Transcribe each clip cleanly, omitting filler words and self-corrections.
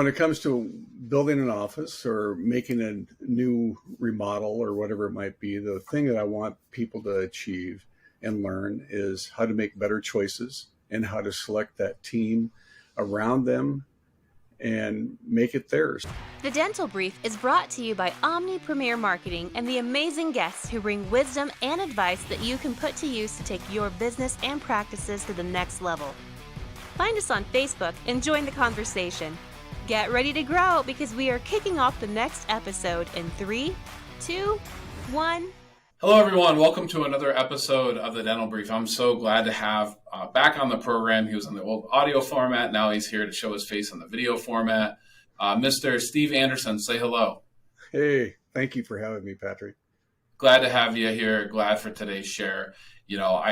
When it comes to building an office or making a new remodel or whatever it might be, the thing that I want people to achieve and learn is how to make better choices and how to select that team around them and make it theirs. The Dental Brief is brought to you by Omni Premier Marketing and the amazing guests who bring wisdom and advice that you can put to use to take your business and practices to the next level. Find us on Facebook and join the conversation. Get ready to grow because we are kicking off the next episode in 3, 2, 1. Hello, everyone. Welcome to another episode of the Dental Brief. I'm so glad to have back on the program. He was in the old audio format. Now he's here to show his face on the video format. Mr. Steve Anderson, say hello. Hey, thank you for having me, Patrick. Glad to have you here. Glad for today's share. You know,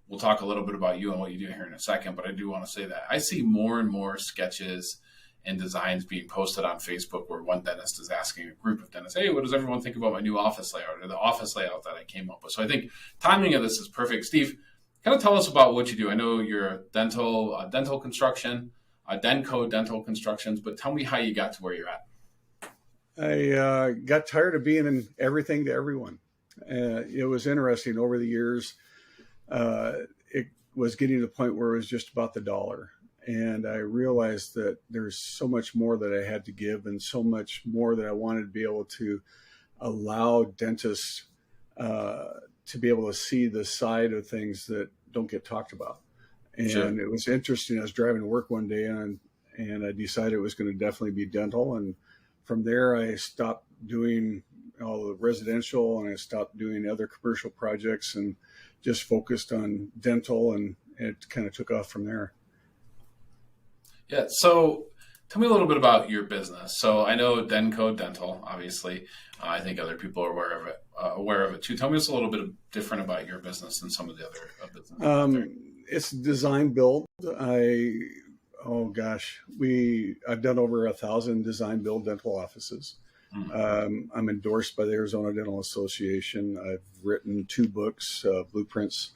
we'll talk a little bit about you and what you do here in a second, but I do want to say that I see more and more sketches and designs being posted on Facebook where one dentist is asking a group of dentists, hey, what does everyone think about my new office layout or the office layout that I came up with? So I think timing of this is perfect. Steve, kind of tell us about what you do. I know you're a dental construction, Denco Dental Constructions, but tell me how you got to where you're at. I got tired of being in everything to everyone. It was interesting over the years. It was getting to the point where it was just about the dollar. And I realized that there's so much more that I had to give and so much more that I wanted to be able to allow dentists to be able to see the side of things that don't get talked about. And sure. It was interesting. I was driving to work one day and I decided it was going to definitely be dental. And from there, I stopped doing all the residential and I stopped doing other commercial projects and just focused on dental, and it kind of took off from there. Yeah. So tell me a little bit about your business. So I know Denco Dental, obviously. I think other people are aware of it too. Tell me just a little bit different about your business than some of the other businesses. It's design build. I've done over 1,000 design build dental offices. Mm-hmm. I'm endorsed by the Arizona Dental Association. I've written 2 books, Blueprints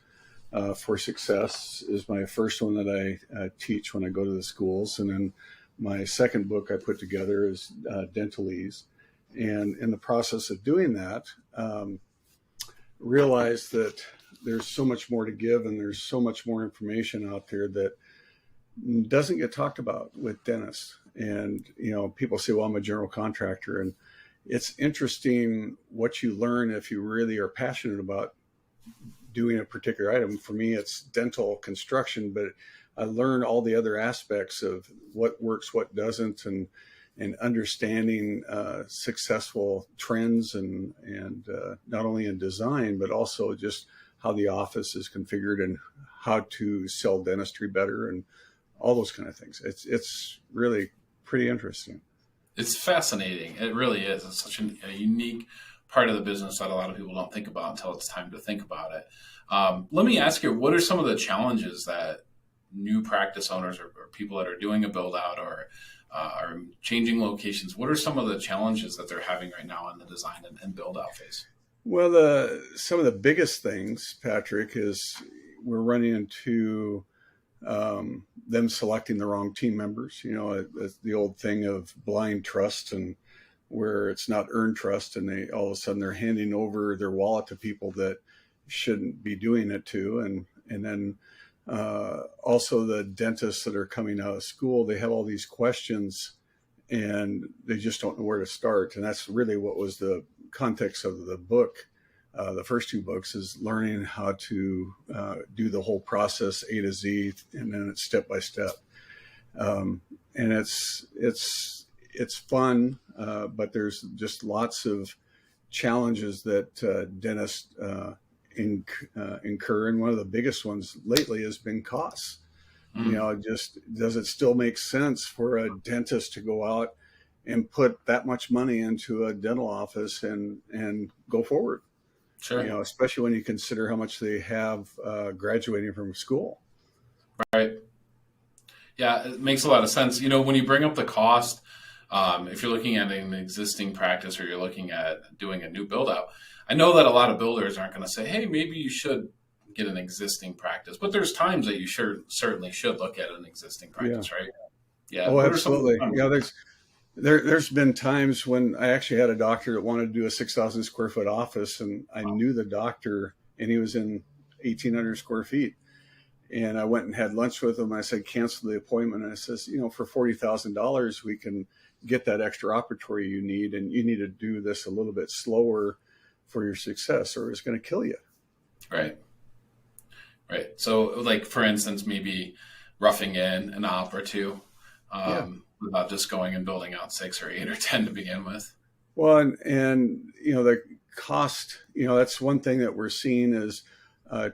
for Success is my first one that I teach when I go to the schools. And then my second book I put together is DentalEase. And in the process of doing that, realized that there's so much more to give and there's so much more information out there that doesn't get talked about with dentists. And, you know, people say, well, I'm a general contractor. And it's interesting what you learn if you really are passionate about doing a particular item. For me, it's dental construction, but I learn all the other aspects of what works, what doesn't, and understanding successful trends and not only in design, but also just how the office is configured and how to sell dentistry better and all those kind of things. It's really pretty interesting. It's fascinating. It really is. It's such a unique part of the business that a lot of people don't think about until it's time to think about it. Let me ask you, what are some of the challenges that new practice owners or people that are doing a build out or are changing locations, what are some of the challenges that they're having right now in the design and build out phase? Well, some of the biggest things, Patrick, is we're running into them selecting the wrong team members. You know, it's the old thing of blind trust, and where it's not earned trust, and they all of a sudden they're handing over their wallet to people that shouldn't be doing it to. And then also the dentists that are coming out of school, they have all these questions and they just don't know where to start. And that's really what was the context of the book. The first 2 books is learning how to do the whole process A to Z, and then it's step by step. And it's fun, but there's just lots of challenges that dentists incur. And one of the biggest ones lately has been costs. You know, just does it still make sense for a dentist to go out and put that much money into a dental office and go forward? Sure. You know, especially when you consider how much they have graduating from school. Right. Yeah, it makes a lot of sense. You know, when you bring up the cost, if you're looking at an existing practice or you're looking at doing a new build out, I know that a lot of builders aren't going to say, hey, maybe you should get an existing practice, but there's times that you certainly should look at an existing practice, right? Yeah. Oh, What are some of the absolutely. There's been times when I actually had a doctor that wanted to do a 6,000 square foot office, and I knew the doctor, and he was in 1,800 square feet. And I went and had lunch with him. I said, cancel the appointment. And I says, for $40,000, we can get that extra operatory you need, and you need to do this a little bit slower for your success, or it's going to kill you. Right. Right. So, like, for instance, maybe roughing in an op or two, without just going and building out 6 or 8 or 10 to begin with. Well, and the cost, that's one thing that we're seeing is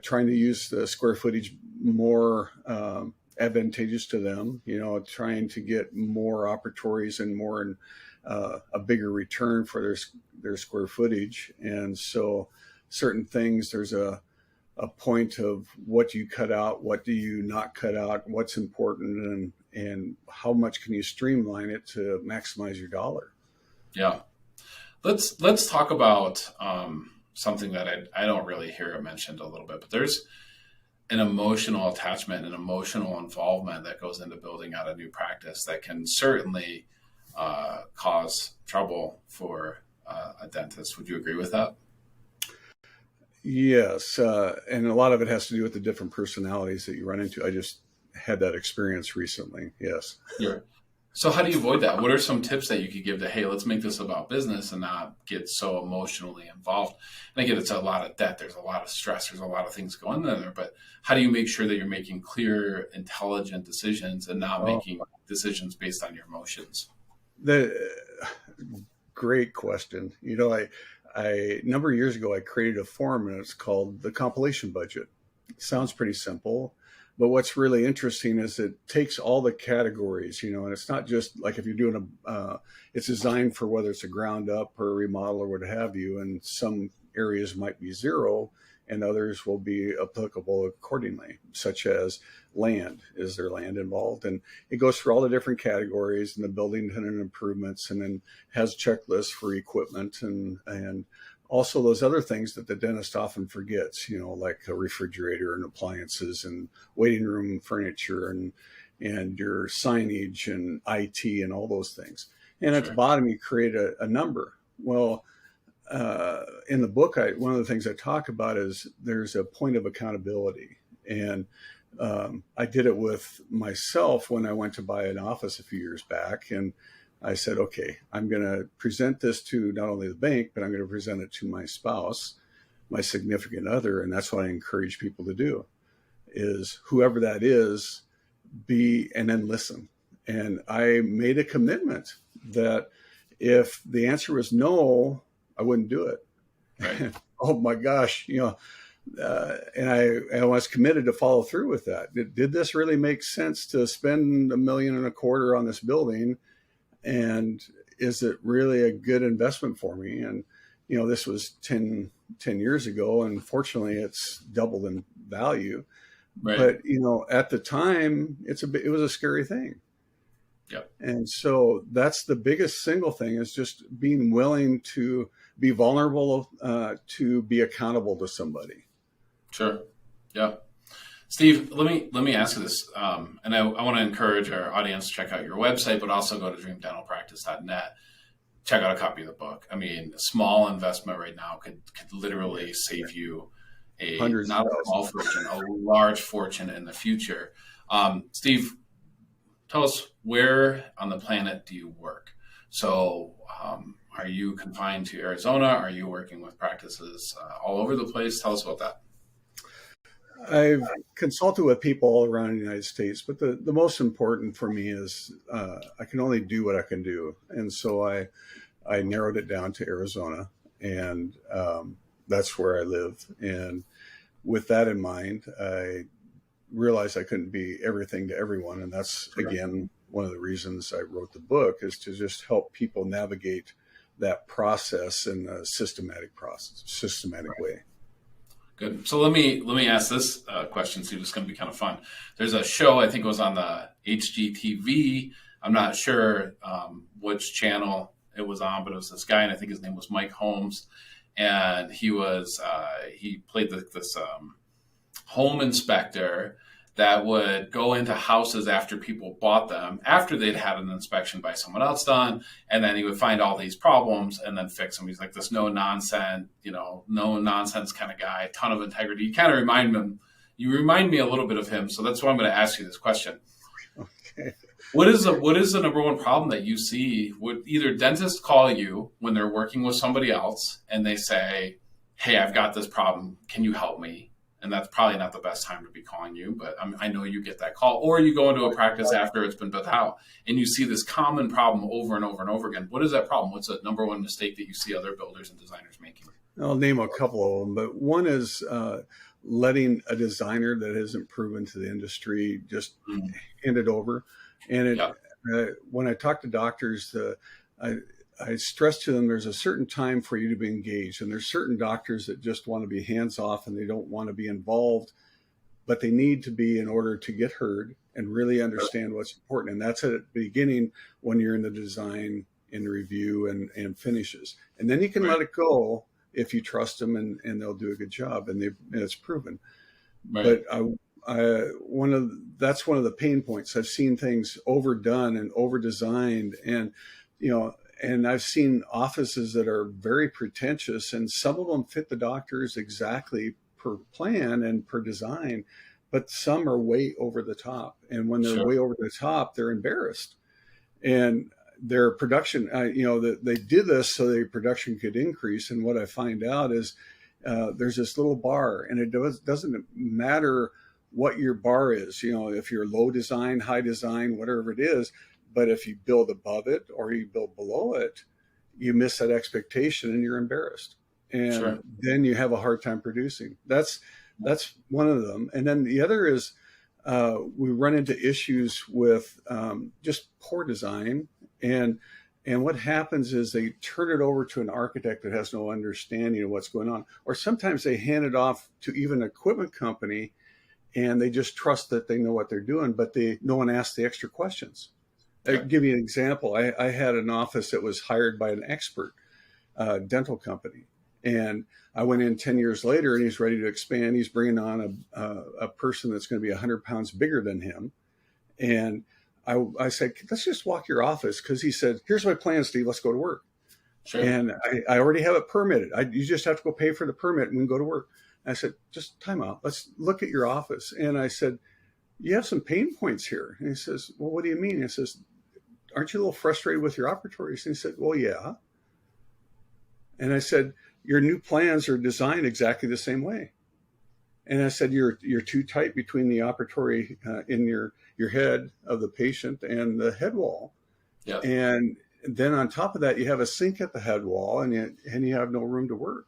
trying to use the square footage more advantageous to them, trying to get more operatories and more a bigger return for their square footage. And so certain things, there's a point of what do you cut out, what do you not cut out, what's important, and how much can you streamline it to maximize your dollar. Yeah. Let's talk about something that I don't really hear it mentioned a little bit, but there's an emotional attachment and emotional involvement that goes into building out a new practice that can certainly cause trouble for a dentist. Would you agree with that? Yes. And a lot of it has to do with the different personalities that you run into. I just had that experience recently. Yes. Yeah. So how do you avoid that? What are some tips that you could give to, hey, let's make this about business and not get so emotionally involved? And again, it's a lot of debt. There's a lot of stress. There's a lot of things going on there. But how do you make sure that you're making clear, intelligent decisions and not making decisions based on your emotions? Great question. A number of years ago, I created a form, and it's called the compilation budget. It sounds pretty simple, but what's really interesting is it takes all the categories, and it's not just like if you're doing it's designed for whether it's a ground up or a remodel or what have you. And some areas might be zero and others will be applicable accordingly, such as land. Is there land involved? And it goes through all the different categories and the building tenant improvements, and then has checklists for equipment and also those other things that the dentist often forgets, like a refrigerator and appliances and waiting room furniture and your signage and IT and all those things. And at the bottom, you create a number. Well, in the book, one of the things I talk about is there's a point of accountability. And I did it with myself when I went to buy an office a few years back. And I said, okay, I'm going to present this to not only the bank, but I'm going to present it to my spouse, my significant other. And that's what I encourage people to do, is whoever that is, and then listen. And I made a commitment that if the answer was no, I wouldn't do it. Right. Oh my gosh, and I was committed to follow through with that. Did this really make sense to spend $1.25 million on this building? And is it really a good investment for me? And, this was 10 years ago, and fortunately it's doubled in value. Right. But, at the time it was a scary thing. Yep. And so that's the biggest single thing, is just being willing to be vulnerable, to be accountable to somebody. Sure. Yeah. Steve, let me ask you this, and I want to encourage our audience to check out your website, but also go to dreamdentalpractice.net. Check out a copy of the book. I mean, a small investment right now could literally save you not a small fortune, a large fortune in the future. Steve, tell us, where on the planet do you work? So are you confined to Arizona? Are you working with practices all over the place? Tell us about that. I've consulted with people all around the United States, but the most important for me is I can only do what I can do. And so I narrowed it down to Arizona, and that's where I live. And with that in mind, I realized I couldn't be everything to everyone. And that's, again, one of the reasons I wrote the book, is to just help people navigate that process in a systematic way. Good. So let me ask this question, Steve. It's going to be kind of fun. There's a show, I think it was on the HGTV. I'm not sure which channel it was on, but it was this guy, and I think his name was Mike Holmes. And he played this home inspector that would go into houses after people bought them, after they'd had an inspection by someone else done, and then he would find all these problems and then fix them. He's like this no nonsense kind of guy, ton of integrity. You remind me a little bit of him, so that's why I'm going to ask you this question. Okay. What is the number one problem that you see? Would either dentists call you when they're working with somebody else and they say, "Hey, I've got this problem. Can you help me?" And that's probably not the best time to be calling you, but I know you get that call. Or you go into a practice after it's been built out and you see this common problem over and over and over again. What is that problem? What's the number one mistake that you see other builders and designers making? I'll name a couple of them, but one is letting a designer that isn't proven to the industry just hand it over. And when I talk to doctors, I stress to them there's a certain time for you to be engaged, and there's certain doctors that just want to be hands off and they don't want to be involved, but they need to be in order to get heard and really understand what's important. And that's at the beginning when you're in the design and review and finishes. And then you can let it go if you trust them and they'll do a good job, and it's proven. Right. But that's one of the pain points. I've seen things overdone and over designed, and and I've seen offices that are very pretentious, and some of them fit the doctors exactly per plan and per design, but some are way over the top. And when they're way over the top, they're embarrassed. And their production, they did this so their production could increase. And what I find out is there's this little bar, and it doesn't matter what your bar is, if you're low design, high design, whatever it is. But if you build above it or you build below it, you miss that expectation and you're embarrassed. And then you have a hard time producing. That's one of them. And then the other is we run into issues with just poor design. And what happens is they turn it over to an architect that has no understanding of what's going on. Or sometimes they hand it off to even an equipment company and they just trust that they know what they're doing, but no one asks the extra questions. I'll give you an example. I had an office that was hired by an expert dental company. And I went in 10 years later and he's ready to expand. He's bringing on a person that's going to be 100 pounds bigger than him. And I said, let's just walk your office. Because he said, here's my plan, Steve. Let's go to work. And I already have it permitted. You just have to go pay for the permit and we can go to work. And I said, just time out. Let's look at your office. And I said, you have some pain points here. And he says, well, what do you mean? He says, aren't you a little frustrated with your operatories? And he said, well, yeah. And I said, your new plans are designed exactly the same way. And I said, you're too tight between the operatory in your head of the patient and the head wall. Yep. And then on top of that, you have a sink at the head wall and you have no room to work.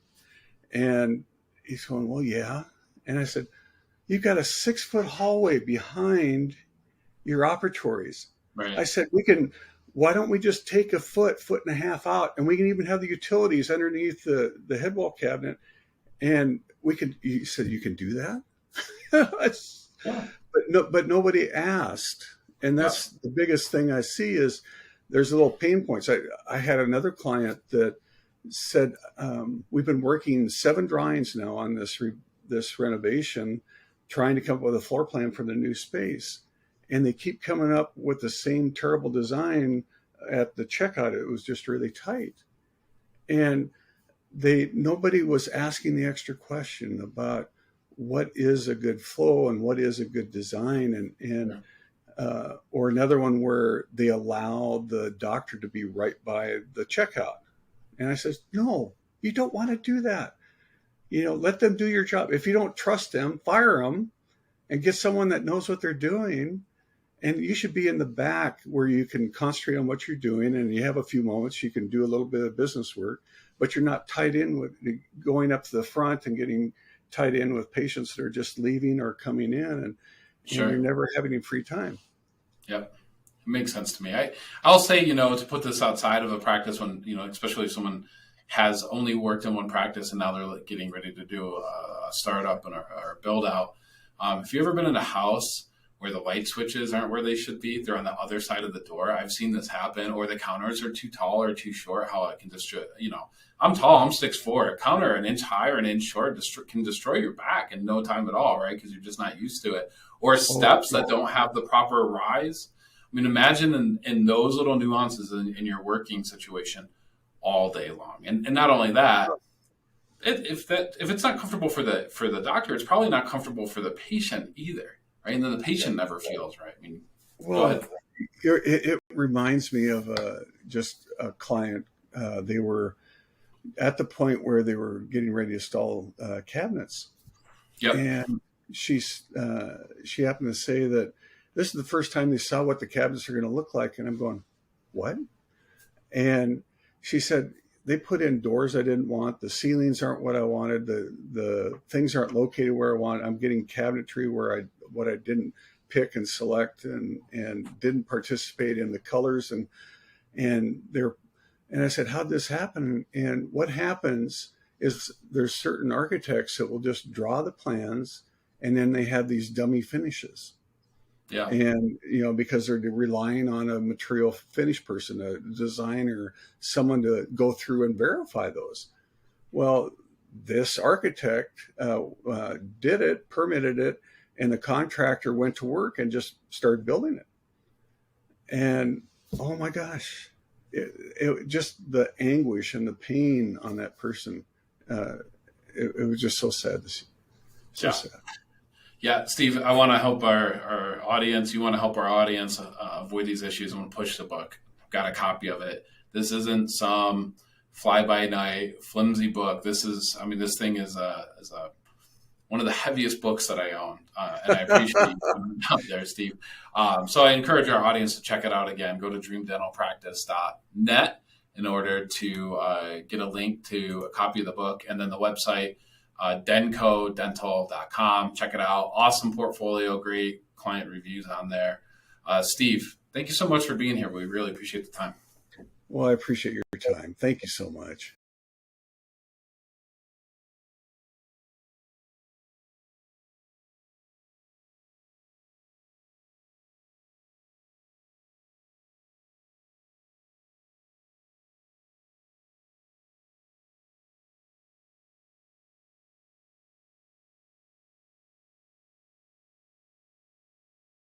And he's going, well, yeah. And I said, you've got a 6-foot hallway behind your operatories. Right. I said, why don't we just take a foot and a half out, and we can even have the utilities underneath the head wall cabinet. And he said, you can do that? But nobody asked. And that's the biggest thing I see is there's little pain points. I had another client that said, we've been working 7 drawings now on this renovation, trying to come up with a floor plan for the new space. And they keep coming up with the same terrible design at the checkout. It was just really tight. And nobody was asking the extra question about what is a good flow and what is a good design. Or another one where they allow the doctor to be right by the checkout. And I says, no, you don't want to do that. Let them do your job. If you don't trust them, fire them and get someone that knows what they're doing. And you should be in the back where you can concentrate on what you're doing. And you have a few moments, you can do a little bit of business work, but you're not tied in with going up to the front and getting tied in with patients that are just leaving or coming in. And you're never having any free time. Yep. It makes sense to me. I'll say, to put this outside of a practice when, especially if someone has only worked in one practice and now they're getting ready to do a startup or a build out. If you've ever been in a house where the light switches aren't where they should be. They're on the other side of the door. I've seen this happen, or the counters are too tall or too short. How it can destroy, I'm tall, I'm 6'4". A counter an inch high or an inch short can destroy your back in no time at all, right? Because you're just not used to it. Or steps that don't have the proper rise. I mean, imagine in those little nuances in your working situation all day long. And not only that, if it's not comfortable for the doctor, it's probably not comfortable for the patient either. Right? And then the patient never feels right. I mean, go ahead. It reminds me of just a client. They were at the point where they were getting ready to install cabinets. Yep. And she happened to say that this is the first time they saw what the cabinets are going to look like. And I'm going, what? And she said, they put in doors I didn't want. The ceilings aren't what I wanted. The things aren't located where I want. I'm getting cabinetry what I didn't pick and select and didn't participate in the colors. And I said, how'd this happen? And what happens is there's certain architects that will just draw the plans and then they have these dummy finishes. Yeah. And, because they're relying on a material finish person, a designer, someone to go through and verify those. Well, this architect did it, permitted it, and the contractor went to work and just started building it. And, oh my gosh, it just the anguish and the pain on that person. It was just so sad to see. Sad. Yeah, Steve, I want to help our audience. You want to help our audience avoid these issues. I want to push the book. I've got a copy of it. This isn't some fly-by-night flimsy book. This thing is one of the heaviest books that I own, and I appreciate you coming out there, Steve. So I encourage our audience to check it out again. Go to dreamdentalpractice.net in order to get a link to a copy of the book, and then the website, dencodental.com. Check it out. Awesome portfolio, great client reviews on there. Steve, thank you so much for being here. We really appreciate the time. Well, I appreciate your time. Thank you so much.